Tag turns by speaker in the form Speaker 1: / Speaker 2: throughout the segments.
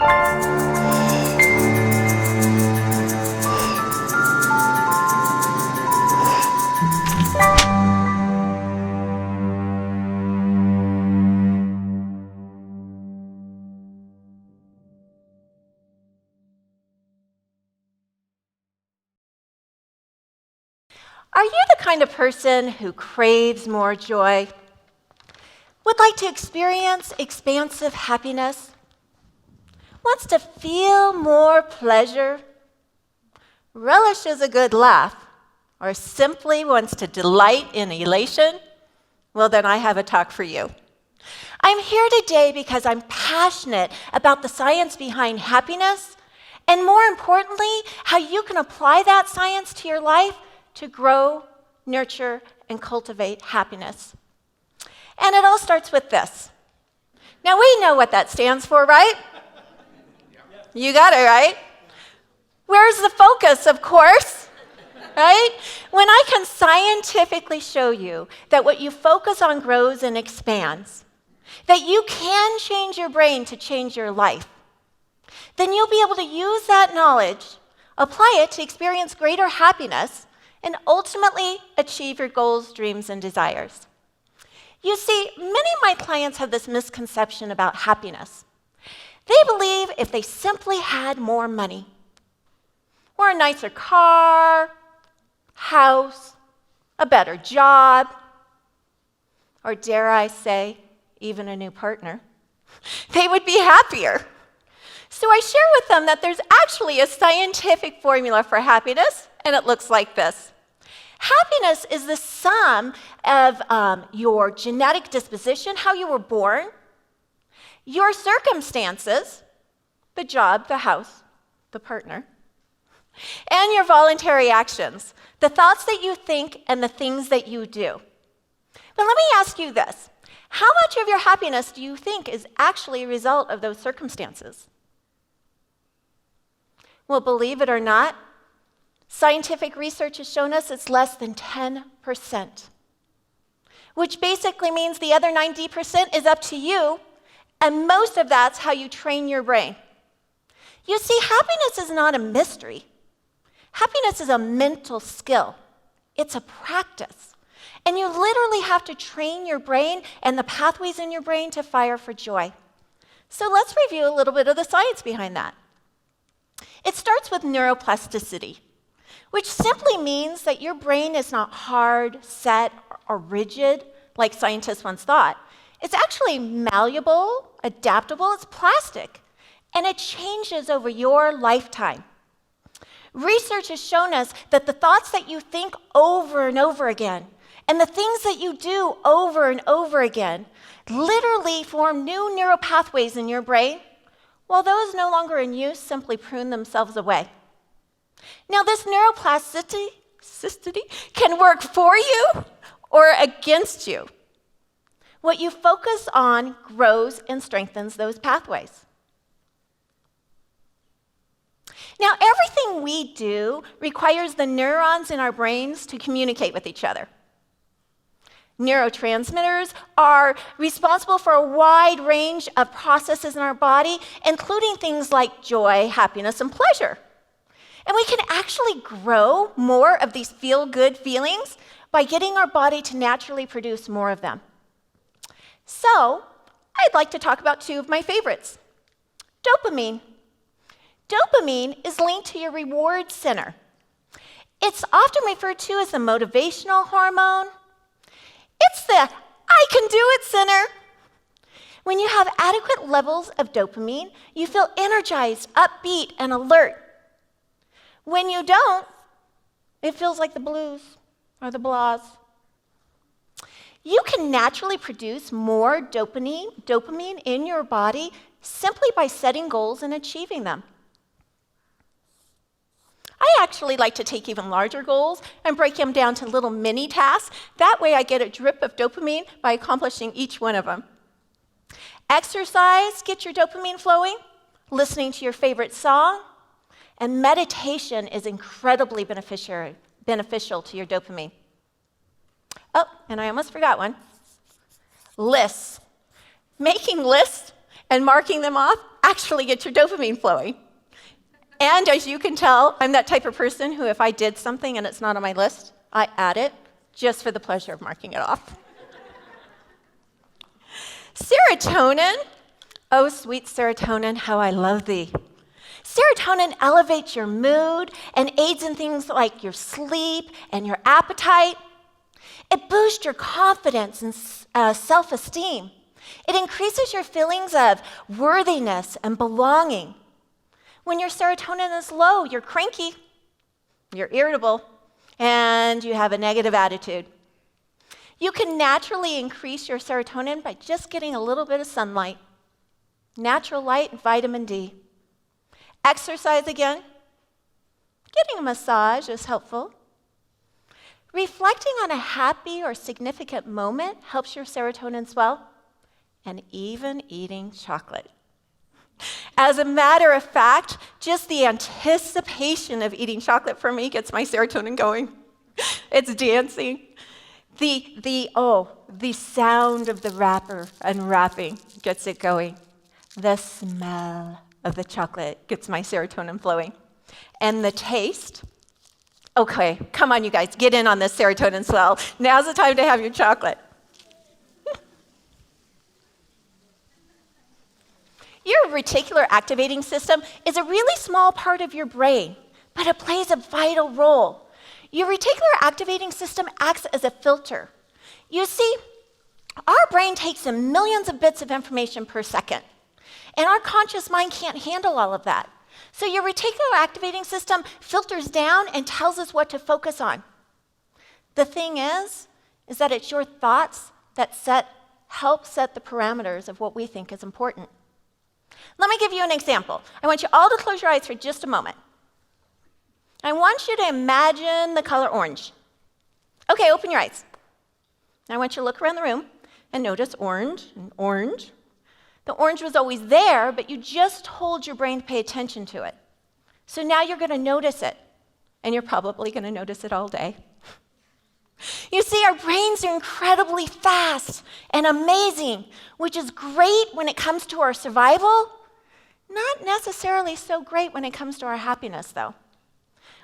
Speaker 1: Are you the kind of person who craves more joy? Would like to experience expansive happiness? Wants to feel more pleasure? Relishes a good laugh? Or simply wants to delight in elation? Well, then I have a talk for you. I'm here today because I'm passionate about the science behind happiness, and more importantly, how you can apply that science to your life to grow, nurture, and cultivate happiness. And it all starts with this. Now, we know what that stands for, right? You got it, right? Where's the focus, of course? Right? When I can scientifically show you that what you focus on grows and expands, that you can change your brain to change your life, then you'll be able to use that knowledge, apply it to experience greater happiness, and ultimately achieve your goals, dreams, and desires. You see, many of my clients have this misconception about happiness. They believe if they simply had more money, or a nicer car, house, a better job, or dare I say, even a new partner, they would be happier. So I share with them that there's actually a scientific formula for happiness, and it looks like this. Happiness is the sum of your genetic disposition, how you were born, your circumstances, the job, the house, the partner, and your voluntary actions, the thoughts that you think and the things that you do. But let me ask you this. How much of your happiness do you think is actually a result of those circumstances? Well, believe it or not, scientific research has shown us it's less than 10%, which basically means the other 90% is up to you, and most of that's how you train your brain. You see, happiness is not a mystery. Happiness is a mental skill. It's a practice. And you literally have to train your brain and the pathways in your brain to fire for joy. So let's review a little bit of the science behind that. It starts with neuroplasticity, which simply means that your brain is not hard, set, or rigid like scientists once thought. It's actually malleable, adaptable, it's plastic, and it changes over your lifetime. Research has shown us that the thoughts that you think over and over again, and the things that you do over and over again, literally form new neural pathways in your brain, while those no longer in use simply prune themselves away. Now, this neuroplasticity can work for you or against you. What you focus on grows and strengthens those pathways. Now, everything we do requires the neurons in our brains to communicate with each other. Neurotransmitters are responsible for a wide range of processes in our body, including things like joy, happiness, and pleasure. And we can actually grow more of these feel-good feelings by getting our body to naturally produce more of them. So, I'd like to talk about two of my favorites. Dopamine. Dopamine is linked to your reward center. It's often referred to as the motivational hormone. It's the I can do it center. When you have adequate levels of dopamine, you feel energized, upbeat, and alert. When you don't, it feels like the blues or the blahs. You can naturally produce more dopamine in your body simply by setting goals and achieving them. I actually like to take even larger goals and break them down to little mini tasks. That way I get a drip of dopamine by accomplishing each one of them. Exercise, get your dopamine flowing, listening to your favorite song, and meditation is incredibly beneficial to your dopamine. Oh, and I almost forgot one. Lists. Making lists and marking them off actually get your dopamine flowing. And as you can tell, I'm that type of person who if I did something and it's not on my list, I add it just for the pleasure of marking it off. Serotonin. Oh, sweet serotonin, how I love thee. Serotonin elevates your mood and aids in things like your sleep and your appetite. It boosts your confidence and self-esteem. It increases your feelings of worthiness and belonging. When your serotonin is low, you're cranky, you're irritable, and you have a negative attitude. You can naturally increase your serotonin by just getting a little bit of sunlight. Natural light and vitamin D. Exercise again. Getting a massage is helpful. Reflecting on a happy or significant moment helps your serotonin swell. And even eating chocolate. As a matter of fact, just the anticipation of eating chocolate for me gets my serotonin going. It's dancing. The sound of the wrapper unwrapping gets it going. The smell of the chocolate gets my serotonin flowing. And the taste, okay, come on you guys, get in on this serotonin swell. Now's the time to have your chocolate. Your reticular activating system is a really small part of your brain, but it plays a vital role. Your reticular activating system acts as a filter. You see, our brain takes in millions of bits of information per second, and our conscious mind can't handle all of that. So your reticular activating system filters down and tells us what to focus on. The thing is that it's your thoughts that help set the parameters of what we think is important. Let me give you an example. I want you all to close your eyes for just a moment. I want you to imagine the color orange. Okay, open your eyes. I want you to look around the room and notice orange and orange. The orange was always there, but you just told your brain to pay attention to it. So now you're going to notice it, and you're probably going to notice it all day. You see, our brains are incredibly fast and amazing, which is great when it comes to our survival, not necessarily so great when it comes to our happiness, though.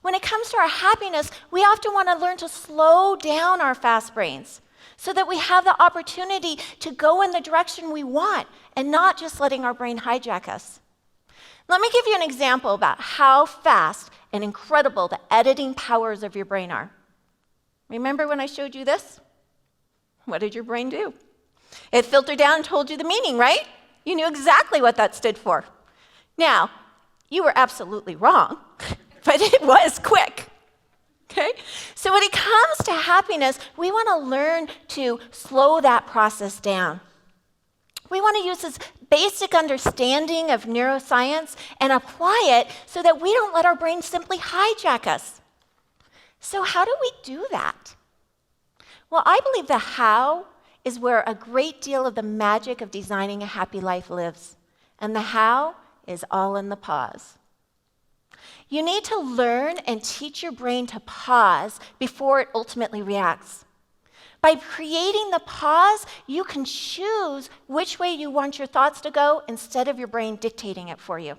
Speaker 1: When it comes to our happiness, we often want to learn to slow down our fast brains so that we have the opportunity to go in the direction we want and not just letting our brain hijack us. Let me give you an example about how fast and incredible the editing powers of your brain are. Remember when I showed you this? What did your brain do? It filtered down and told you the meaning, right? You knew exactly what that stood for. Now, you were absolutely wrong, but it was quick. Okay? So when it comes to happiness, we want to learn to slow that process down. We want to use this basic understanding of neuroscience and apply it so that we don't let our brain simply hijack us. So how do we do that? Well, I believe the how is where a great deal of the magic of designing a happy life lives. And the how is all in the pause. You need to learn and teach your brain to pause before it ultimately reacts. By creating the pause, you can choose which way you want your thoughts to go instead of your brain dictating it for you.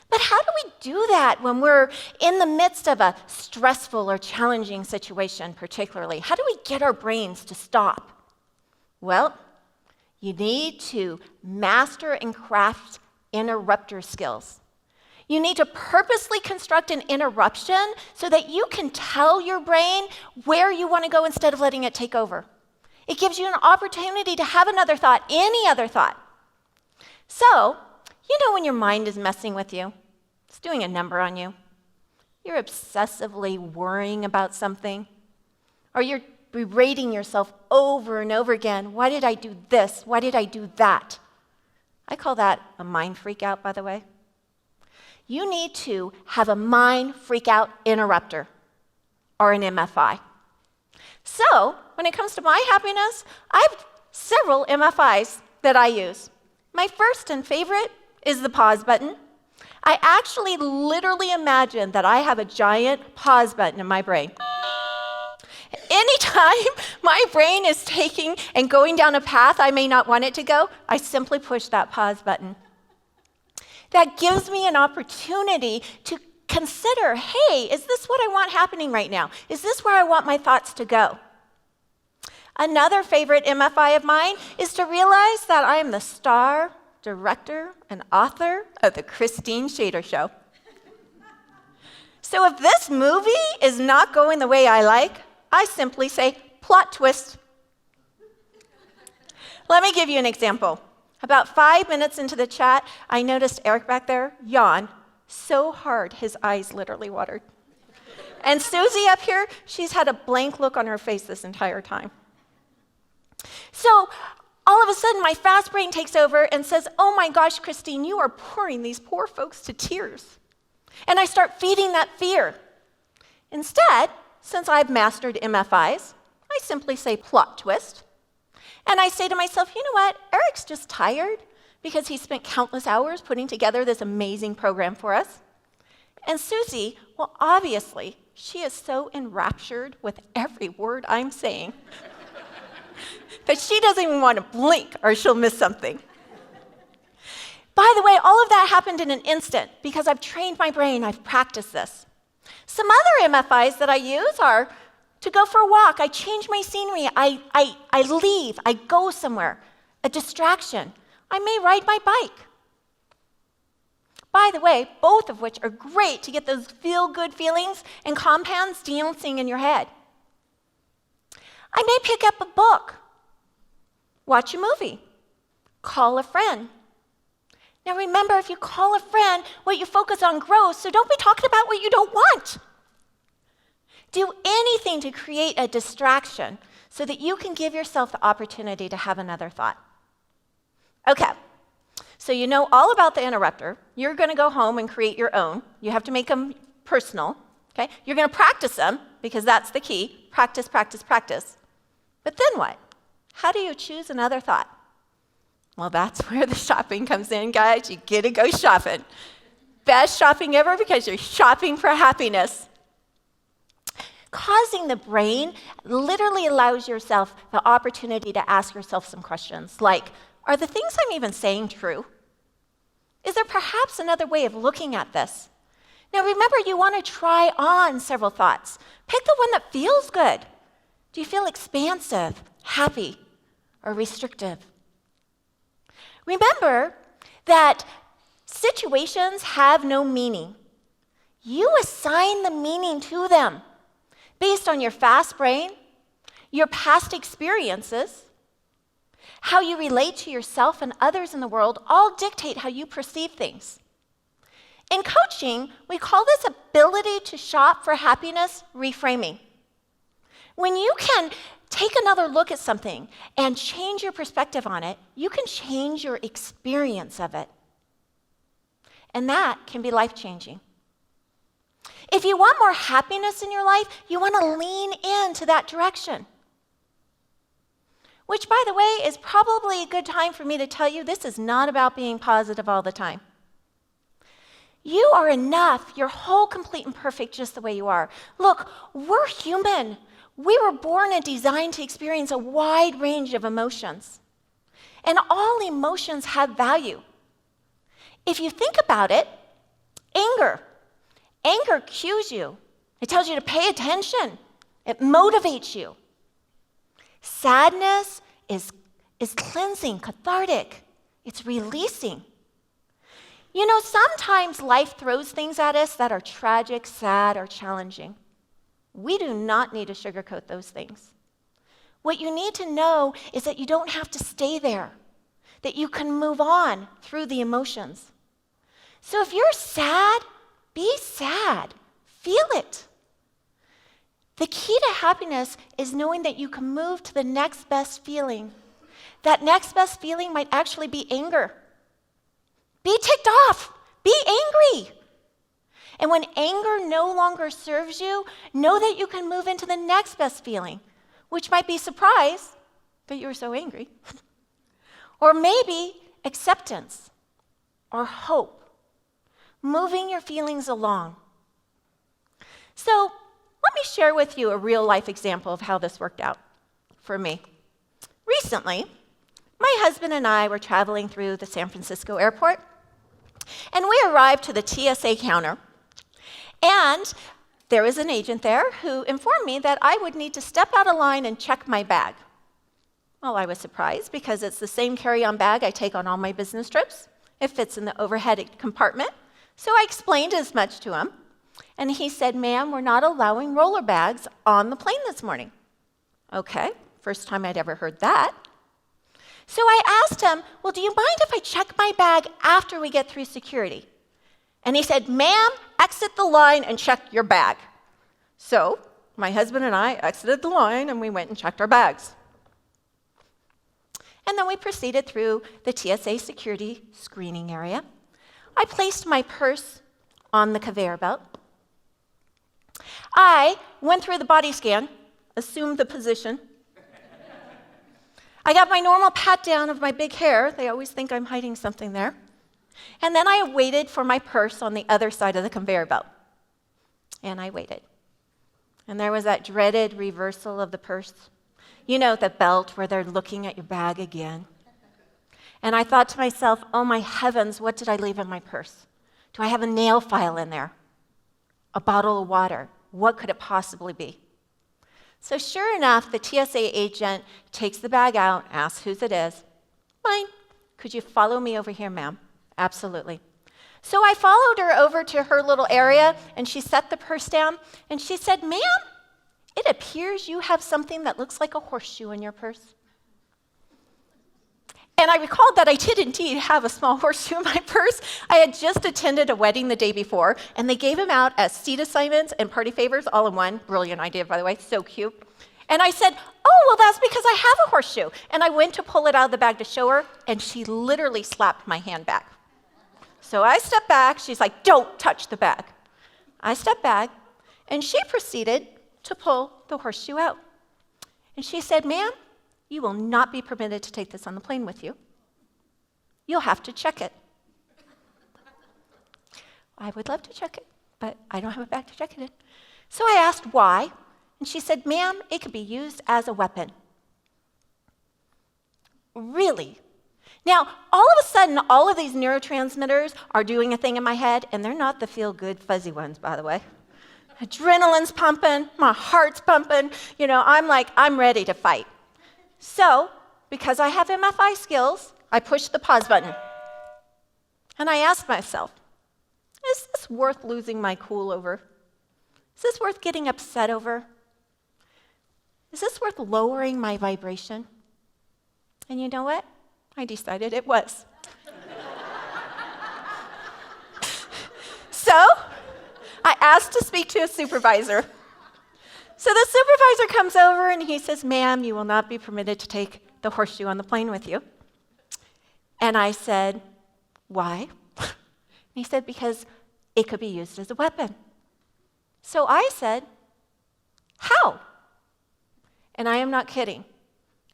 Speaker 1: But how do we do that when we're in the midst of a stressful or challenging situation, particularly? How do we get our brains to stop? Well, you need to master and craft interrupter skills. You need to purposely construct an interruption so that you can tell your brain where you want to go instead of letting it take over. It gives you an opportunity to have another thought, any other thought. So, you know when your mind is messing with you? It's doing a number on you. You're obsessively worrying about something. Or you're berating yourself over and over again. Why did I do this? Why did I do that? I call that a mind freak out, by the way. You need to have a mind freak out interrupter, or an MFI. So, when it comes to my happiness, I have several MFIs that I use. My first and favorite is the pause button. I actually literally imagine that I have a giant pause button in my brain. Anytime my brain is taking and going down a path I may not want it to go, I simply push that pause button. That gives me an opportunity to consider, hey, is this what I want happening right now? Is this where I want my thoughts to go? Another favorite MFI of mine is to realize that I am the star, director, and author of the Christine Schader Show. So if this movie is not going the way I like, I simply say, plot twist. Let me give you an example. About 5 minutes into the chat, I noticed Eric back there yawn so hard his eyes literally watered. And Susie up here, she's had a blank look on her face this entire time. So all of a sudden, my fast brain takes over and says, oh my gosh, Christine, you are pouring these poor folks to tears. And I start feeding that fear. Instead, since I've mastered MFIs, I simply say plot twist. And I say to myself, you know what? Eric's just tired because he spent countless hours putting together this amazing program for us. And Susie, well, obviously, she is so enraptured with every word I'm saying that she doesn't even want to blink or she'll miss something. By the way, all of that happened in an instant because I've trained my brain, I've practiced this. Some other MFIs that I use are to go for a walk, I change my scenery, I leave, I go somewhere, a distraction. I may ride my bike. By the way, both of which are great to get those feel-good feelings and compounds dancing in your head. I may pick up a book, watch a movie, call a friend. Now remember, if you call a friend, what you focus on grows, so don't be talking about what you don't want. Do anything to create a distraction so that you can give yourself the opportunity to have another thought. Okay, so you know all about the interrupter. You're going to go home and create your own. You have to make them personal. Okay? You're going to practice them because that's the key. Practice, practice, practice. But then what? How do you choose another thought? Well, that's where the shopping comes in, guys. You get to go shopping. Best shopping ever because you're shopping for happiness. Causing the brain literally allows yourself the opportunity to ask yourself some questions like, are the things I'm even saying true? Is there perhaps another way of looking at this? Now remember, you want to try on several thoughts. Pick the one that feels good. Do you feel expansive, happy, or restrictive? Remember that situations have no meaning. You assign the meaning to them based on your fast brain, your past experiences, how you relate to yourself and others in the world all dictate how you perceive things. In coaching, we call this ability to shop for happiness reframing. When you can take another look at something and change your perspective on it, you can change your experience of it. And that can be life-changing. If you want more happiness in your life, you want to lean into that direction. Which, by the way, is probably a good time for me to tell you this is not about being positive all the time. You are enough. You're whole, complete, and perfect just the way you are. Look, we're human. We were born and designed to experience a wide range of emotions. And all emotions have value. If you think about it, anger cues you. It tells you to pay attention. It motivates you. Sadness is cleansing, cathartic. It's releasing. You know, sometimes life throws things at us that are tragic, sad, or challenging. We do not need to sugarcoat those things. What you need to know is that you don't have to stay there, that you can move on through the emotions. So if you're sad, be sad. Feel it. The key to happiness is knowing that you can move to the next best feeling. That next best feeling might actually be anger. Be ticked off. Be angry. And when anger no longer serves you, know that you can move into the next best feeling, which might be surprise that you were so angry. Or maybe acceptance or hope. Moving your feelings along. So let me share with you a real life example of how this worked out for me. Recently, my husband and I were traveling through the San Francisco airport, And we arrived to the TSA counter, and there was an agent there who informed me that I would need to step out of line and check my bag. Well, I was surprised because it's the same carry-on bag I take on all my business trips. It fits in the overhead compartment. So I explained as much to him, and he said, "Ma'am, we're not allowing roller bags on the plane this morning." Okay, first time I'd ever heard that. So I asked him, "Well, do you mind if I check my bag after we get through security?" And he said, "Ma'am, exit the line and check your bag." So my husband and I exited the line, and we went and checked our bags. And then we proceeded through the TSA security screening area. I placed my purse on the conveyor belt. I went through the body scan, assumed the position. I got my normal pat down of my big hair. They always think I'm hiding something there. And then I waited for my purse on the other side of the conveyor belt. And I waited. And there was that dreaded reversal of the purse. You know, the belt where they're looking at your bag again. And I thought to myself, oh my heavens, what did I leave in my purse? Do I have a nail file in there? A bottle of water? What could it possibly be? So sure enough, the TSA agent takes the bag out, asks whose it is. "Mine. Could you follow me over here, ma'am?" "Absolutely." So I followed her over to her little area, and she set the purse down, and she said, "Ma'am, it appears you have something that looks like a horseshoe in your purse." And I recalled that I did indeed have a small horseshoe in my purse. I had just attended a wedding the day before, and they gave them out as seat assignments and party favors all in one. Brilliant idea, by the way, so cute. And I said, "Oh, well, that's because I have a horseshoe." And I went to pull it out of the bag to show her, and she literally slapped my hand back. So I stepped back. She's like, "Don't touch the bag." I stepped back, and she proceeded to pull the horseshoe out. And she said, "Ma'am, you will not be permitted to take this on the plane with you. You'll have to check it." I would love to check it, but I don't have a bag to check it in. So I asked why, and she said, "Ma'am, it could be used as a weapon." Really? Now, all of a sudden, all of these neurotransmitters are doing a thing in my head, and they're not the feel-good, fuzzy ones, by the way. Adrenaline's pumping, my heart's pumping, I'm like, I'm ready to fight. So, because I have MFI skills, I pushed the pause button. And I asked myself, is this worth losing my cool over? Is this worth getting upset over? Is this worth lowering my vibration? And you know what? I decided it was. So, I asked to speak to a supervisor. So the supervisor comes over and he says, "Ma'am, you will not be permitted to take the horseshoe on the plane with you." And I said, "Why?" And he said, "Because it could be used as a weapon." So I said, "How?" And I am not kidding.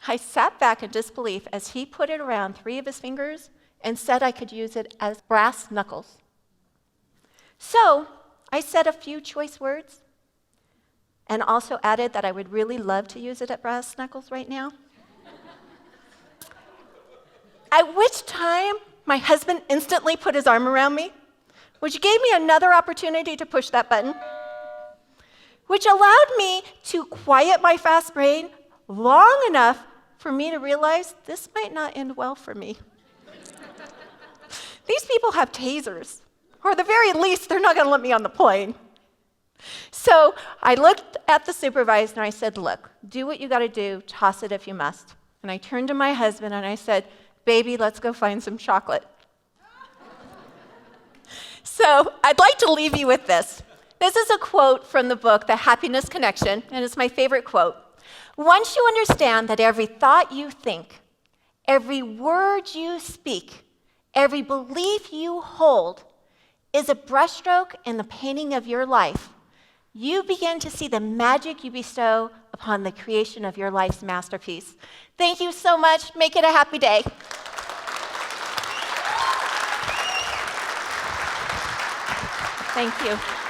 Speaker 1: I sat back in disbelief as he put it around 3 of his fingers and said I could use it as brass knuckles. So I said a few choice words and also added that I would really love to use it at brass knuckles right now. At which time, my husband instantly put his arm around me, which gave me another opportunity to push that button, which allowed me to quiet my fast brain long enough for me to realize this might not end well for me. These people have tasers, or at the very least, they're not going to let me on the plane. So I looked at the supervisor and I said, "Look, do what you got to do, toss it if you must." And I turned to my husband and I said, "Baby, let's go find some chocolate." So I'd like to leave you with this. This is a quote from the book, The Happiness Connection, and it's my favorite quote. "Once you understand that every thought you think, every word you speak, every belief you hold is a brushstroke in the painting of your life, you begin to see the magic you bestow upon the creation of your life's masterpiece." Thank you so much. Make it a happy day. Thank you.